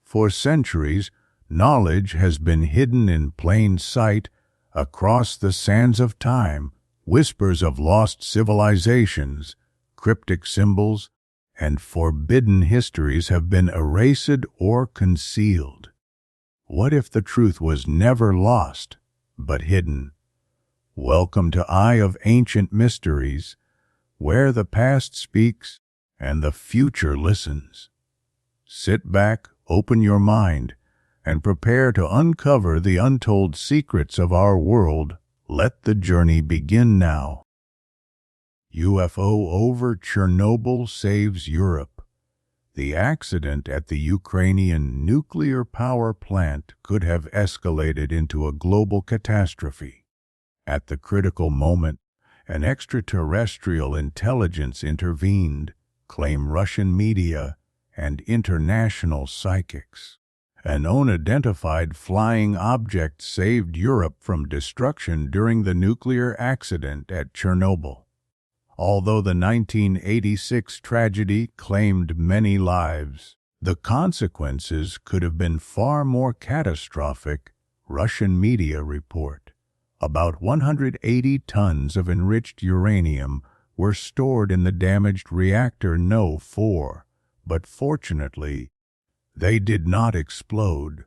For centuries, knowledge has been hidden in plain sight across the sands of time. Whispers of lost civilizations, cryptic symbols, and forbidden histories have been erased or concealed. What if the truth was never lost, but hidden? Welcome to Eye of Ancient Mysteries, where the past speaks and the future listens. Sit back, open your mind, and prepare to uncover the untold secrets of our world. Let the journey begin now. UFO over Chernobyl saves Europe. The accident at the Ukrainian nuclear power plant could have escalated into a global catastrophe. At the critical moment, an extraterrestrial intelligence intervened, claim Russian media and international psychics. An unidentified flying object saved Europe from destruction during the nuclear accident at Chernobyl. Although the 1986 tragedy claimed many lives, the consequences could have been far more catastrophic, Russian media report. About 180 tons of enriched uranium were stored in the damaged reactor No. 4, but fortunately, they did not explode.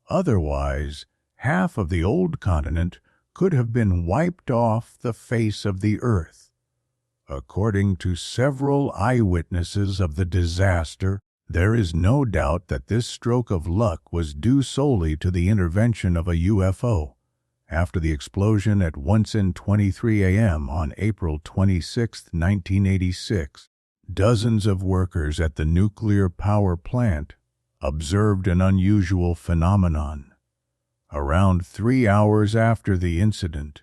Otherwise, half of the old continent could have been wiped off the face of the earth. According to several eyewitnesses of the disaster, there is no doubt that this stroke of luck was due solely to the intervention of a UFO. After the explosion at 1:23 a.m. on April 26, 1986, dozens of workers at the nuclear power plant observed an unusual phenomenon. Around 3 hours after the incident,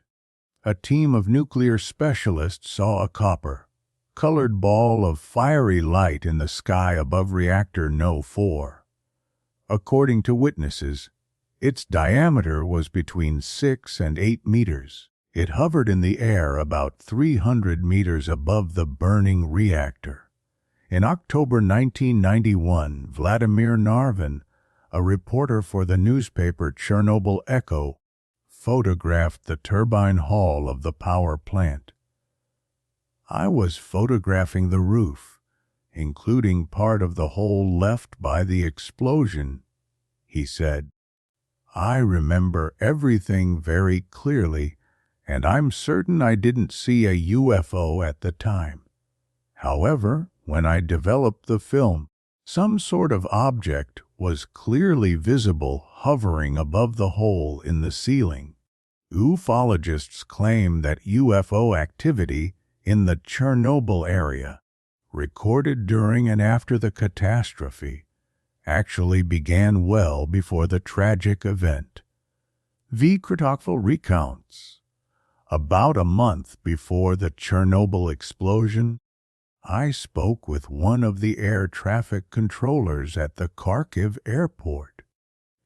a team of nuclear specialists saw a copper-colored ball of fiery light in the sky above reactor No. 4. According to witnesses, its diameter was between 6 and 8 meters. It hovered in the air about 300 meters above the burning reactor. In October 1991, Vladimir Narvin, a reporter for the newspaper Chernobyl Echo, photographed the turbine hall of the power plant. "I was photographing the roof, including part of the hole left by the explosion," he said. "I remember everything very clearly, and I'm certain I didn't see a UFO at the time. However, when I developed the film, some sort of object was clearly visible hovering above the hole in the ceiling." Ufologists claim that UFO activity in the Chernobyl area, recorded during and after the catastrophe, actually began well before the tragic event. V. Kratokval recounts, "About a month before the Chernobyl explosion, I spoke with one of the air traffic controllers at the Kharkiv airport.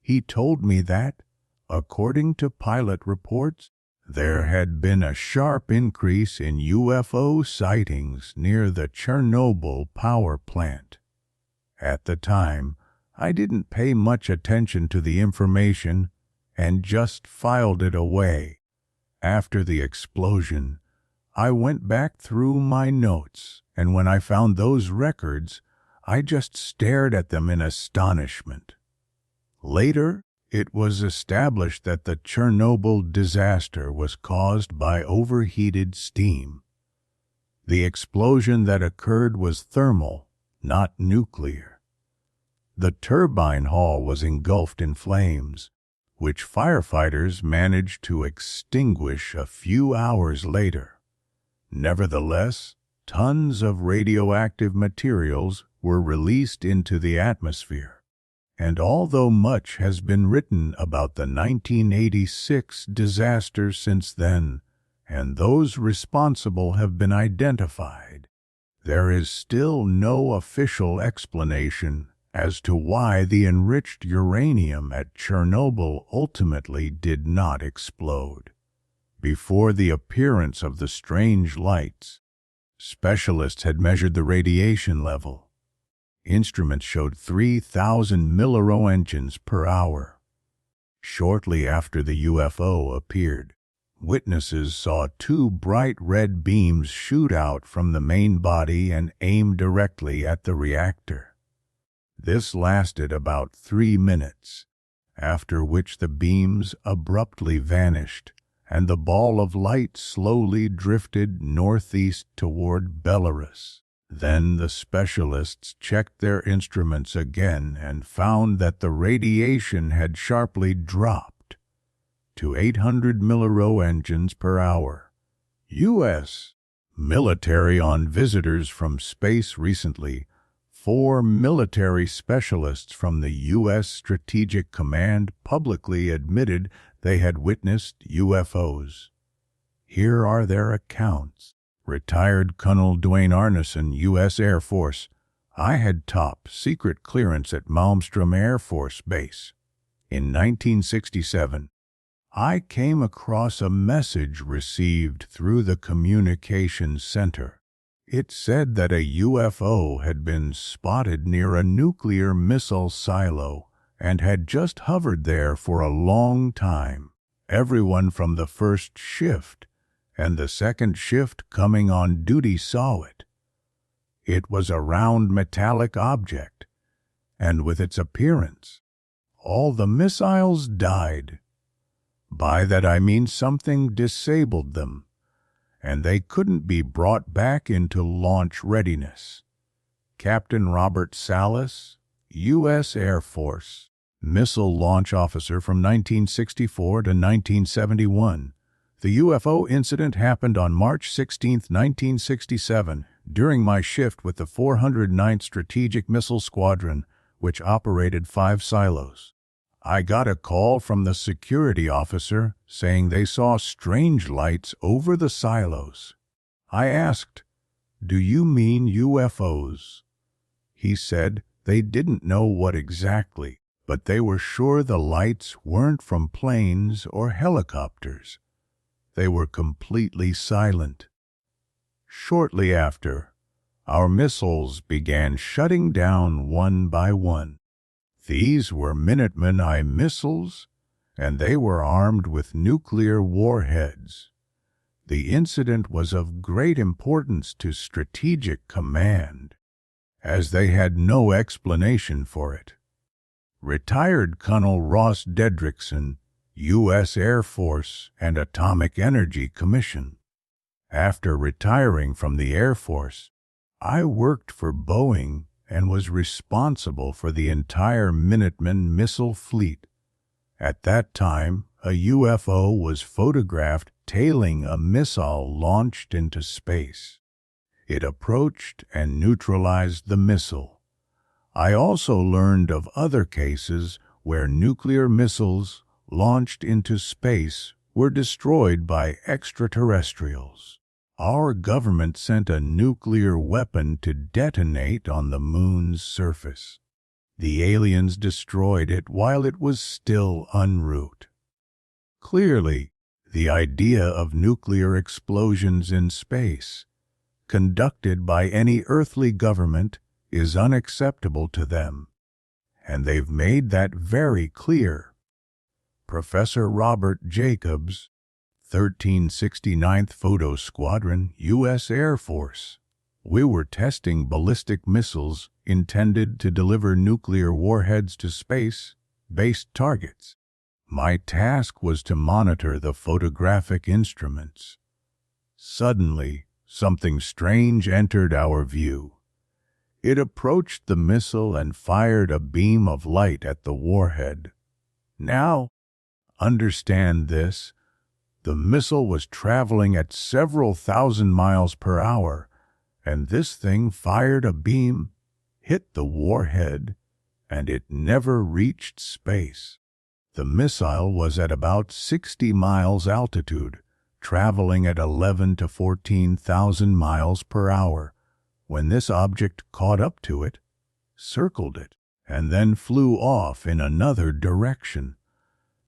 He told me that, according to pilot reports, there had been a sharp increase in UFO sightings near the Chernobyl power plant. At the time, I didn't pay much attention to the information and just filed it away. After the explosion, I went back through my notes, and when I found those records, I just stared at them in astonishment. Later, it was established that the Chernobyl disaster was caused by overheated steam. The explosion that occurred was thermal, not nuclear. The turbine hall was engulfed in flames, which firefighters managed to extinguish a few hours later. Nevertheless, tons of radioactive materials were released into the atmosphere, and although much has been written about the 1986 disaster since then, and those responsible have been identified, there is still no official explanation as to why the enriched uranium at Chernobyl ultimately did not explode. Before the appearance of the strange lights, specialists had measured the radiation level. Instruments showed 3,000 milliroentgens per hour. Shortly after the UFO appeared, witnesses saw two bright red beams shoot out from the main body and aim directly at the reactor. This lasted about 3 minutes, after which the beams abruptly vanished, and the ball of light slowly drifted northeast toward Belarus. Then the specialists checked their instruments again and found that the radiation had sharply dropped to 800 milliroentgens per hour. U.S. military on visitors from space recently. 4 military specialists from the U.S. Strategic Command publicly admitted they had witnessed UFOs. Here are their accounts. Retired Colonel Dwayne Arneson, U.S. Air Force. I had top secret clearance at Malmstrom Air Force Base. In 1967, I came across a message received through the communications center. It said that a UFO had been spotted near a nuclear missile silo and had just hovered there for a long time. Everyone from the first shift and the second shift coming on duty saw it. It was a round metallic object, and with its appearance, all the missiles died. By that I mean something disabled them, and they couldn't be brought back into launch readiness. Captain Robert Salas, U.S. Air Force, missile launch officer from 1964 to 1971. The UFO incident happened on March 16, 1967, during my shift with the 409th Strategic Missile Squadron, which operated 5 silos. I got a call from the security officer saying they saw strange lights over the silos. I asked, "Do you mean UFOs?" He said they didn't know what exactly, but they were sure the lights weren't from planes or helicopters. They were completely silent. Shortly after, our missiles began shutting down one by one. These were Minuteman I missiles, and they were armed with nuclear warheads. The incident was of great importance to Strategic Command, as they had no explanation for it. Retired Colonel Ross Dedrickson, U.S. Air Force and Atomic Energy Commission. After retiring from the Air Force, I worked for Boeing and was responsible for the entire Minuteman missile fleet. At that time, a UFO was photographed tailing a missile launched into space. It approached and neutralized the missile. I also learned of other cases where nuclear missiles launched into space were destroyed by extraterrestrials. Our government sent a nuclear weapon to detonate on the moon's surface. The aliens destroyed it while it was still en route. Clearly, the idea of nuclear explosions in space, conducted by any earthly government, is unacceptable to them, and they've made that very clear. Professor Robert Jacobs, 1369th Photo Squadron, U.S. Air Force. We were testing ballistic missiles intended to deliver nuclear warheads to space-based targets. My task was to monitor the photographic instruments. Suddenly, something strange entered our view. It approached the missile and fired a beam of light at the warhead. Now, understand this, the missile was traveling at several thousand miles per hour, and this thing fired a beam, hit the warhead, and it never reached space. The missile was at about 60 miles altitude, traveling at 11 to 14,000 miles per hour, when this object caught up to it, circled it, and then flew off in another direction.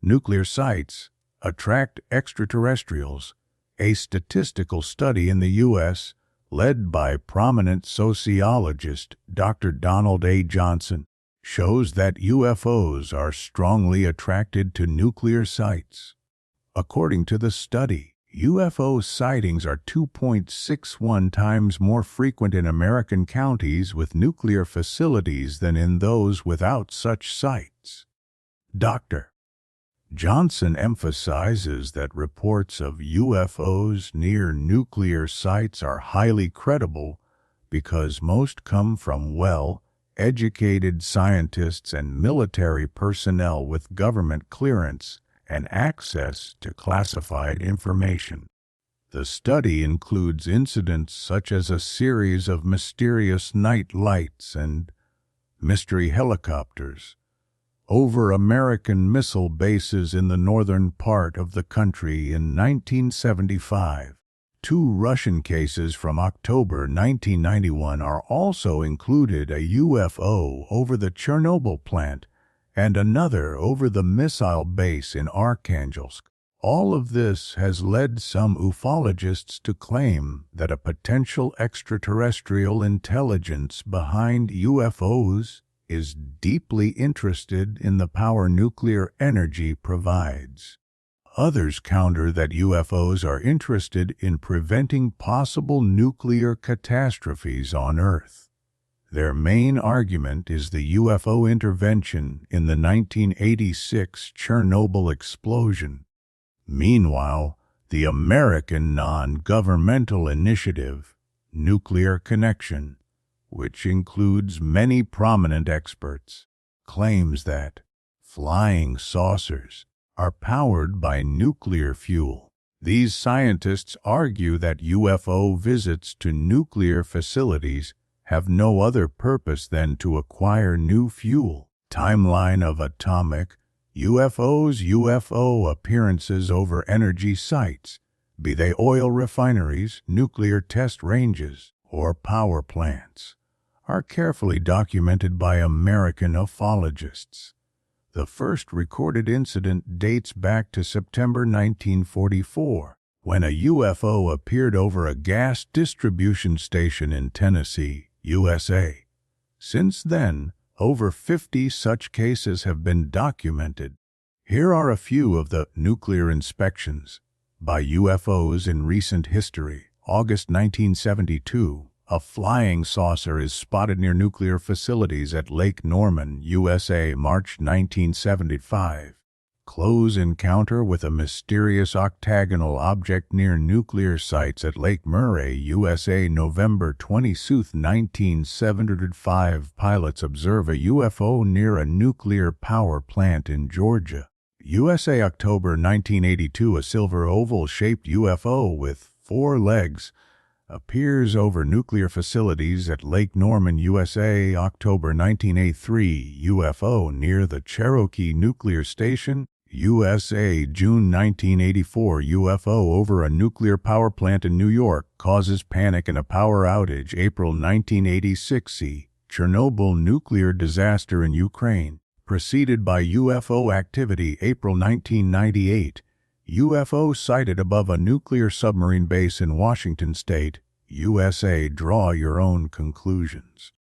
Nuclear sites attract extraterrestrials. A statistical study in the U.S. led by prominent sociologist Dr. Donald A. Johnson, shows that UFOs are strongly attracted to nuclear sites. According to the study, UFO sightings are 2.61 times more frequent in American counties with nuclear facilities than in those without such sites. Dr. Johnson emphasizes that reports of UFOs near nuclear sites are highly credible because most come from well-educated scientists and military personnel with government clearance and access to classified information. The study includes incidents such as a series of mysterious night lights and mystery helicopters over American missile bases in the northern part of the country in 1975. Two Russian cases from October 1991 are also included: a UFO over the Chernobyl plant and another over the missile base in Arkhangelsk. All of this has led some ufologists to claim that a potential extraterrestrial intelligence behind UFOs is deeply interested in the power nuclear energy provides. Others counter that UFOs are interested in preventing possible nuclear catastrophes on Earth. Their main argument is the UFO intervention in the 1986 Chernobyl explosion. Meanwhile, the American non-governmental initiative, Nuclear Connection, which includes many prominent experts, claims that flying saucers are powered by nuclear fuel. These scientists argue that UFO visits to nuclear facilities have no other purpose than to acquire new fuel. Timeline of atomic UFO appearances over energy sites, be they oil refineries, nuclear test ranges, or power plants, are carefully documented by American ufologists. The first recorded incident dates back to September 1944, when a UFO appeared over a gas distribution station in Tennessee, USA. Since then, over 50 such cases have been documented. Here are a few of the nuclear inspections by UFOs in recent history. August 1972, a flying saucer is spotted near nuclear facilities at Lake Norman, USA. March 1975. Close encounter with a mysterious octagonal object near nuclear sites at Lake Murray, USA. November 20, 1975. Pilots observe a UFO near a nuclear power plant in Georgia, USA. October 1982. A silver oval-shaped UFO with 4 legs appears over nuclear facilities at Lake Norman, USA. October 1983. UFO near the Cherokee Nuclear Station, USA. June 1984. UFO over a nuclear power plant in New York causes panic and a power outage. April 1986. C. Chernobyl nuclear disaster in Ukraine, preceded by UFO activity. April 1998. UFO sighted above a nuclear submarine base in Washington State, USA. Draw your own conclusions.